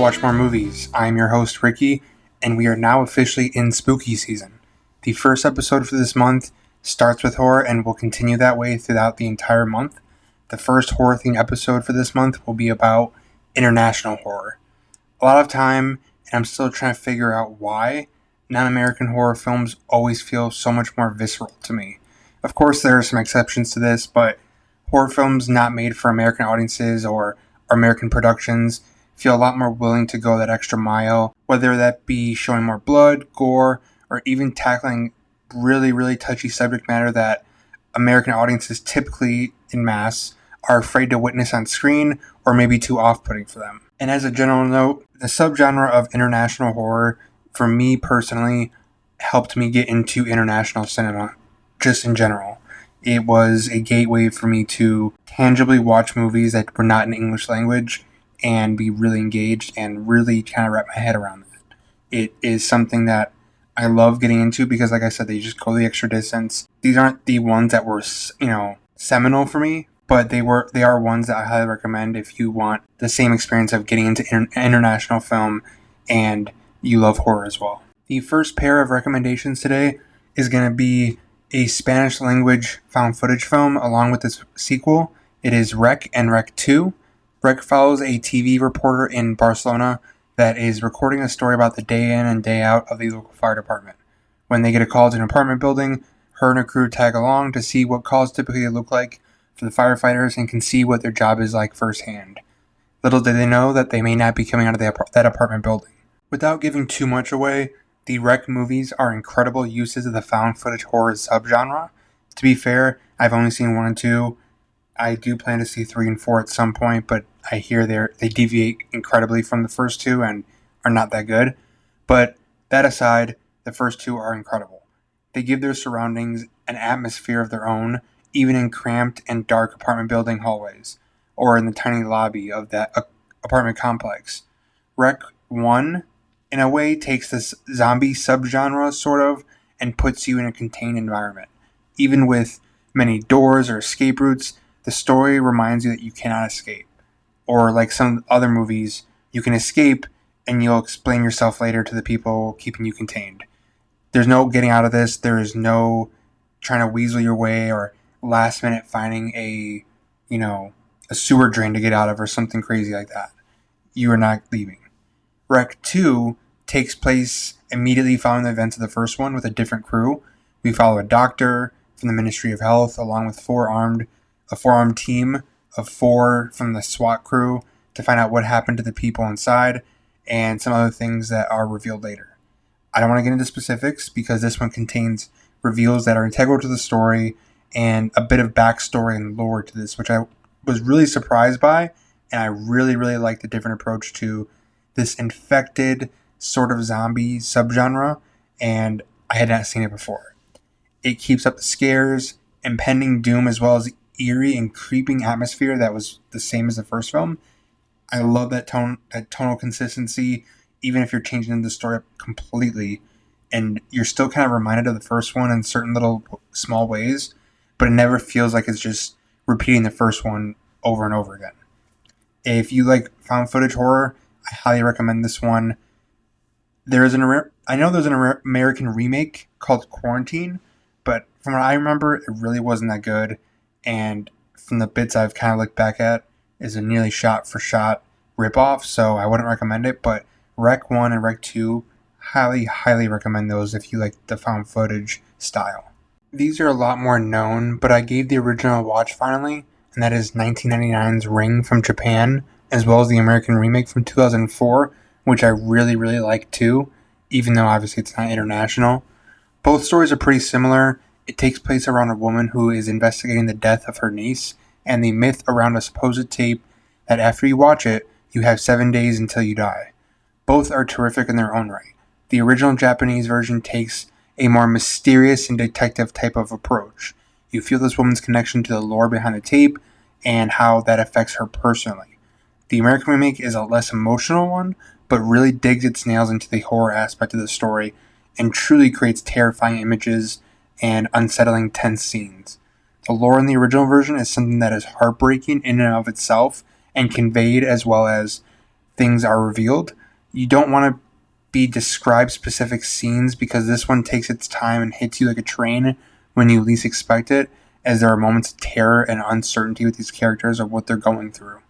watch more movies. I'm your host, Ricky, and we are now officially in spooky season. The first episode for this month starts with horror and will continue that way throughout the entire month. The first horror-themed episode for this month will be about international horror. A lot of time, and I'm still trying to figure out why, non-American horror films always feel so much more visceral to me. Of course, there are some exceptions to this, but horror films not made for American audiences or American productions feel a lot more willing to go that extra mile, whether that be showing more blood, gore, or even tackling really touchy subject matter that American audiences typically, in mass, are afraid to witness on screen or maybe too off-putting for them. And as a general note, the subgenre of international horror, for me personally, helped me get into international cinema, just in general. It was a gateway for me to tangibly watch movies that were not in English language and be really engaged and really kind of wrap my head around it. It is something that I love getting into because, like I said, they just go the extra distance. These aren't the ones that were, seminal for me, but they are ones that I highly recommend if you want the same experience of getting into international film and you love horror as well. The first pair of recommendations today is going to be a Spanish language found footage film along with its sequel. It is Rec and Rec 2. Rec follows a TV reporter in Barcelona that is recording a story about the day in and day out of the local fire department. When they get a call to an apartment building, her and her crew tag along to see what calls typically look like for the firefighters and can see what their job is like firsthand. Little do they know that they may not be coming out of that apartment building. Without giving too much away, the Rec movies are incredible uses of the found footage horror subgenre. To be fair, I've only seen 1 and 2. I do plan to see 3 and 4 at some point, but I hear they deviate incredibly from the first 2 and are not that good. But that aside, the first 2 are incredible. They give their surroundings an atmosphere of their own, even in cramped and dark apartment building hallways, or in the tiny lobby of that apartment complex. Rec 1, in a way, takes this zombie subgenre, sort of, and puts you in a contained environment. Even with many doors or escape routes, the story reminds you that you cannot escape. Or like some other movies, you can escape and you'll explain yourself later to the people keeping you contained. There's no getting out of this. There is no trying to weasel your way or last minute finding a sewer drain to get out of or something crazy like that. You are not leaving. Rec 2 takes place immediately following the events of the first one with a different crew. We follow a doctor from the Ministry of Health along with a four-armed team of 4 from the SWAT crew to find out what happened to the people inside and some other things that are revealed later. I don't want to get into specifics because this one contains reveals that are integral to the story and a bit of backstory and lore to this, which I was really surprised by, and I really like the different approach to this infected sort of zombie subgenre, and I had not seen it before. It keeps up the scares, impending doom, as well as the eerie and creeping atmosphere that was the same as the first film. I love that tonal consistency, even if you're changing the story up completely, and you're still kind of reminded of the first one in certain little small ways, but it never feels like it's just repeating the first one over and over again. If you like found footage horror, I highly recommend this one. I know there's an American remake called Quarantine, but from what I remember, it really wasn't that good. And from the bits I've kind of looked back at, is a nearly shot-for-shot ripoff, so I wouldn't recommend it. But Rec 1 and Rec 2, highly recommend those if you like the found footage style. These are a lot more known, but I gave the original a watch finally, and that is 1999's Ring from Japan, as well as the American remake from 2004, which I really like too, even though obviously it's not international. Both stories are pretty similar. It takes place around a woman who is investigating the death of her niece, and the myth around a supposed tape that after you watch it, you have 7 days until you die. Both are terrific in their own right. The original Japanese version takes a more mysterious and detective type of approach. You feel this woman's connection to the lore behind the tape and how that affects her personally. The American remake is a less emotional one, but really digs its nails into the horror aspect of the story and truly creates terrifying images and unsettling tense scenes. The lore in the original version is something that is heartbreaking in and of itself and conveyed as well as things are revealed. You don't want to be described specific scenes because this one takes its time and hits you like a train when you least expect it, as there are moments of terror and uncertainty with these characters of what they're going through.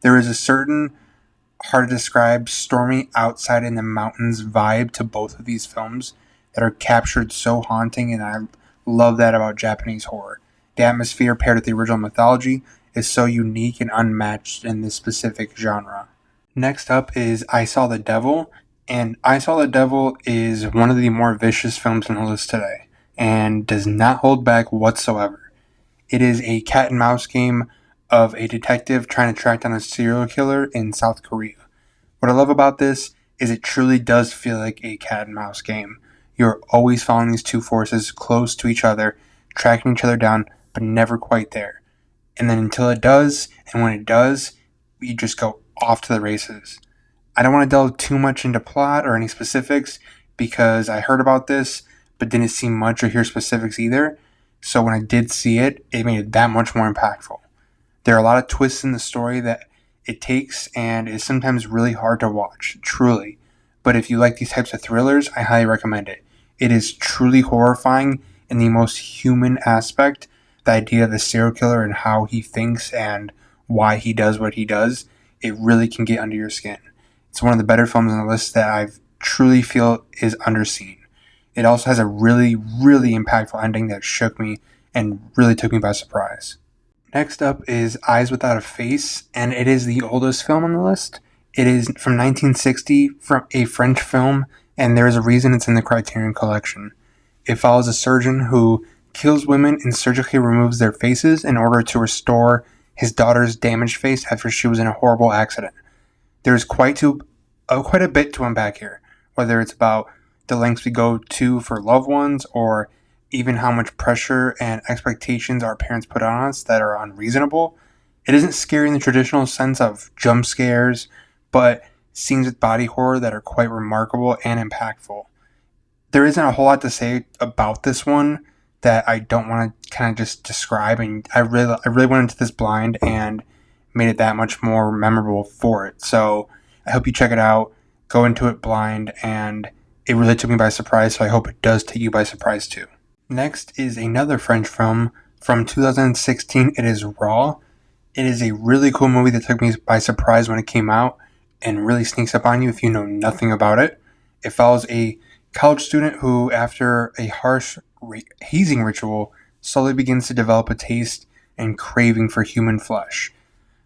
There is a certain hard to describe stormy outside in the mountains vibe to both of these films that are captured so haunting, and I love that about Japanese horror. The atmosphere paired with the original mythology is so unique and unmatched in this specific genre. Next up is I Saw the Devil, and I Saw the Devil is one of the more vicious films on the list today, and does not hold back whatsoever. It is a cat and mouse game of a detective trying to track down a serial killer in South Korea. What I love about this is it truly does feel like a cat and mouse game. You're always following these two forces close to each other, tracking each other down, but never quite there. And then until it does, and when it does, you just go off to the races. I don't want to delve too much into plot or any specifics because I heard about this but didn't see much or hear specifics either. So when I did see it, it made it that much more impactful. There are a lot of twists in the story that it takes and is sometimes really hard to watch, truly. But if you like these types of thrillers, I highly recommend it. It is truly horrifying in the most human aspect. The idea of the serial killer and how he thinks and why he does what he does, it really can get under your skin. It's one of the better films on the list that I truly feel is underseen. It also has a really, really impactful ending that shook me and really took me by surprise. Next up is Eyes Without a Face, and it is the oldest film on the list. It is from 1960, from a French film, and there is a reason it's in the Criterion Collection. It follows a surgeon who kills women and surgically removes their faces in order to restore his daughter's damaged face after she was in a horrible accident. There's quite a bit to unpack here, whether it's about the lengths we go to for loved ones or even how much pressure and expectations our parents put on us that are unreasonable. It isn't scary in the traditional sense of jump scares, but scenes with body horror that are quite remarkable and impactful. There isn't a whole lot to say about this one that I don't want to kind of just describe, and I really went into this blind and made it that much more memorable for it. So I hope you check it out, go into it blind, and it really took me by surprise, so I hope it does take you by surprise too. Next is another French film from 2016. It is Raw. It is a really cool movie that took me by surprise when it came out and really sneaks up on you if you know nothing about it. It follows a college student who, after a harsh hazing ritual, slowly begins to develop a taste and craving for human flesh.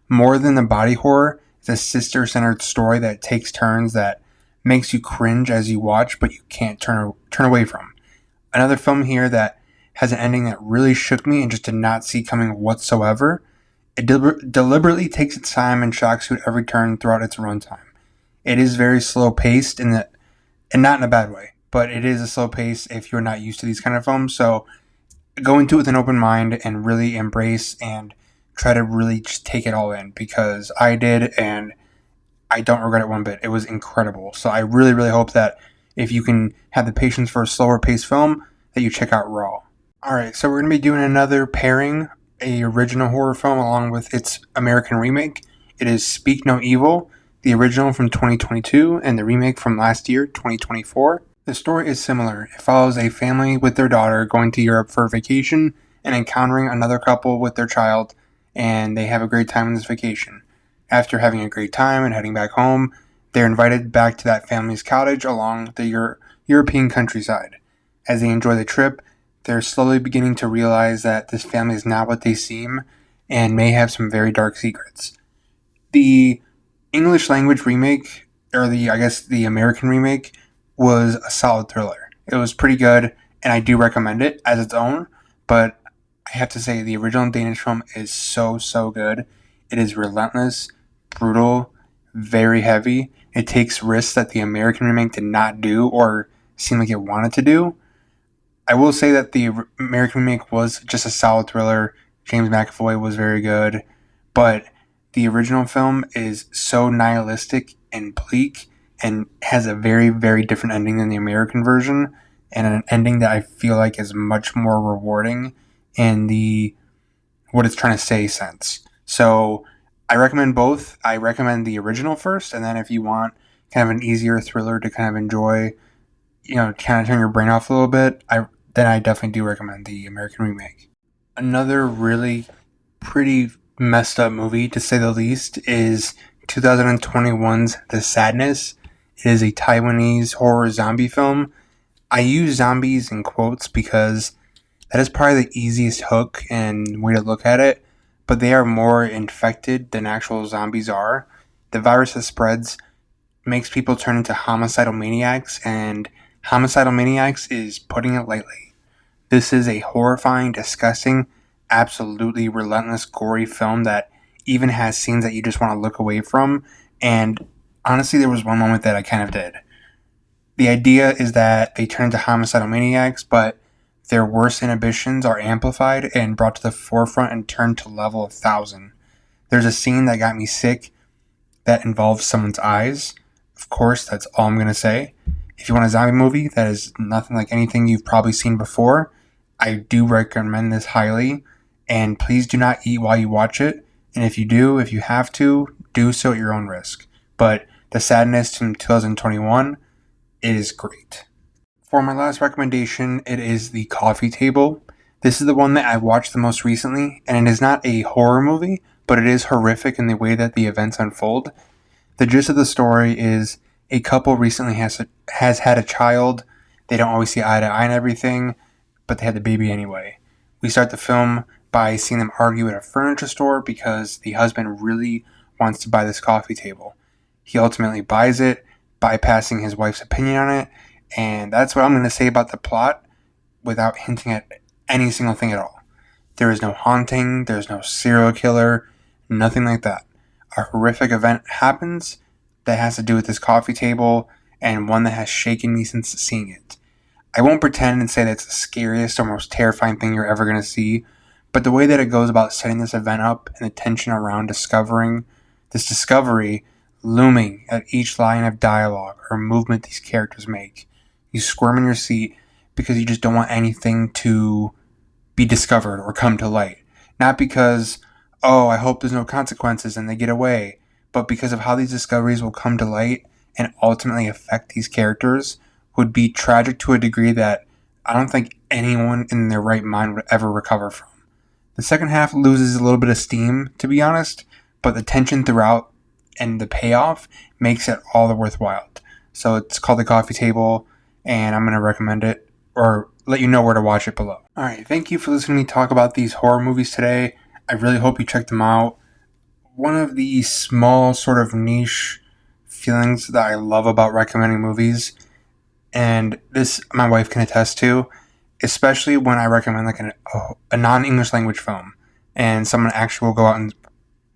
More than the body horror, it's a sister-centered story that takes turns that makes you cringe as you watch, but you can't turn away from. Another film here that has an ending that really shook me and just did not see coming whatsoever. It deliberately takes its time and shocks you at every turn throughout its runtime. It is very slow-paced, and not in a bad way, but it is a slow pace if you're not used to these kind of films. So go into it with an open mind and really embrace and try to really just take it all in, because I did, and I don't regret it one bit. It was incredible. So I really, really hope that if you can have the patience for a slower paced film, that you check out Raw. Alright, so we're going to be doing another pairing, a original horror film along with its American remake. It is Speak No Evil, the original from 2022 and the remake from last year, 2024. The story is similar. It follows a family with their daughter going to Europe for a vacation and encountering another couple with their child, and they have a great time on this vacation. After having a great time and heading back home, they're invited back to that family's cottage along the European countryside. As they enjoy the trip, they're slowly beginning to realize that this family is not what they seem and may have some very dark secrets. The English language remake, or the American remake, was a solid thriller. It was pretty good, and I do recommend it as its own, but I have to say the original Danish film is so, so good. It is relentless, brutal, very heavy. It takes risks that the American remake did not do or seem like it wanted to do. I will say that the American remake was just a solid thriller. James McAvoy was very good, but the original film is so nihilistic and bleak and has a very, very different ending than the American version, and an ending that I feel like is much more rewarding in the what it's trying to say sense. So I recommend both. I recommend the original first, and then if you want kind of an easier thriller to kind of enjoy, kind of turn your brain off a little bit, then I definitely do recommend the American remake. Another really pretty messed up movie, to say the least, is 2021's The Sadness. It is a Taiwanese horror zombie film. I use zombies in quotes because that is probably the easiest hook and way to look at it, but they are more infected than actual zombies are. The virus that spreads makes people turn into homicidal maniacs, and homicidal maniacs is putting it lightly. This is a horrifying, disgusting, absolutely relentless, gory film that even has scenes that you just want to look away from, and honestly, there was one moment that I kind of did. The idea is that they turn into homicidal maniacs, but their worst inhibitions are amplified and brought to the forefront and turned to level 1,000. There's a scene that got me sick that involves someone's eyes. Of course, that's all I'm going to say. If you want a zombie movie that is nothing like anything you've probably seen before, I do recommend this highly. And please do not eat while you watch it. And if you do, if you have to, do so at your own risk. But The Sadness from 2021, it is great. For my last recommendation, it is The Coffee Table. This is the one that I watched the most recently, and it is not a horror movie, but it is horrific in the way that the events unfold. The gist of the story is a couple recently has had a child. They don't always see eye to eye and everything, but they had the baby anyway. We start the film by seeing them argue at a furniture store because the husband really wants to buy this coffee table. He ultimately buys it, bypassing his wife's opinion on it, and that's what I'm going to say about the plot without hinting at any single thing at all. There is no haunting, there's no serial killer, nothing like that. A horrific event happens that has to do with this coffee table, and one that has shaken me since seeing it. I won't pretend and say that it's the scariest or most terrifying thing you're ever going to see, but the way that it goes about setting this event up and the tension around discovering this discovery looming at each line of dialogue or movement these characters make. You squirm in your seat because you just don't want anything to be discovered or come to light. Not because, oh, I hope there's no consequences and they get away, but because of how these discoveries will come to light and ultimately affect these characters would be tragic to a degree that I don't think anyone in their right mind would ever recover from. The second half loses a little bit of steam, to be honest, but the tension throughout and the payoff makes it all the worthwhile. So it's called The Coffee Table, and I'm going to recommend it or let you know where to watch it below. Alright, thank you for listening to me talk about these horror movies today. I really hope you check them out. One of the small sort of niche feelings that I love about recommending movies, and this my wife can attest to, especially when I recommend like a non-English language film and someone actually will go out and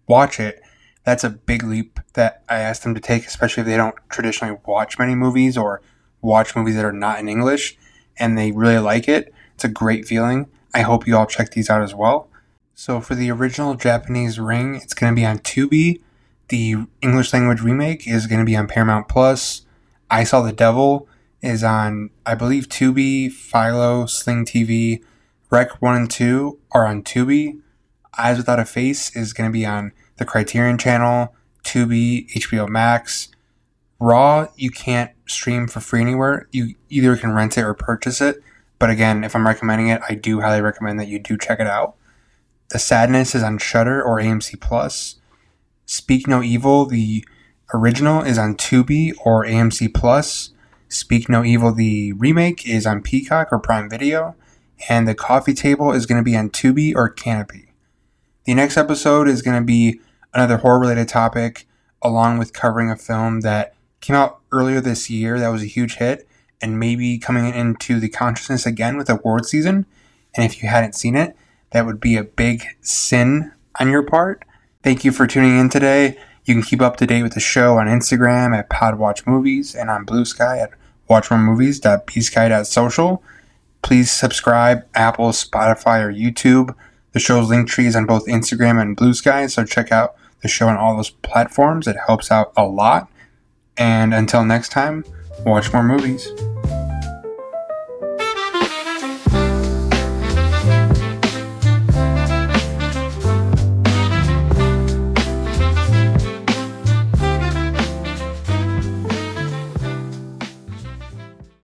watch it, that's a big leap that I ask them to take, especially if they don't traditionally watch many movies or watch movies that are not in English and they really like it. It's a great feeling. I hope you all check these out as well. So for the original Japanese Ring, it's going to be on Tubi. The English language remake is going to be on Paramount Plus. I Saw the Devil is on, I believe, Tubi, Philo, Sling TV. Rec 1 and 2 are on Tubi. Eyes Without a Face is going to be on the Criterion Channel, Tubi, HBO Max. Raw, you can't stream for free anywhere. You either can rent it or purchase it. But again, if I'm recommending it, I do highly recommend that you do check it out. The Sadness is on Shudder or AMC Plus. Speak No Evil, the original, is on Tubi or AMC Plus. Speak No Evil, the remake, is on Peacock or Prime Video. And The Coffee Table is going to be on Tubi or Canopy. The next episode is going to be another horror-related topic, along with covering a film that came out earlier this year that was a huge hit, and maybe coming into the consciousness again with award season. And if you hadn't seen it, that would be a big sin on your part. Thank you for tuning in today. You can keep up to date with the show on Instagram at PodWatchMovies and on Bluesky at watchmoremovies.bsky.social. Please subscribe Apple, Spotify, or YouTube. The show's link tree is on both Instagram and Bluesky, so check out the show on all those platforms. It helps out a lot. And until next time, watch more movies.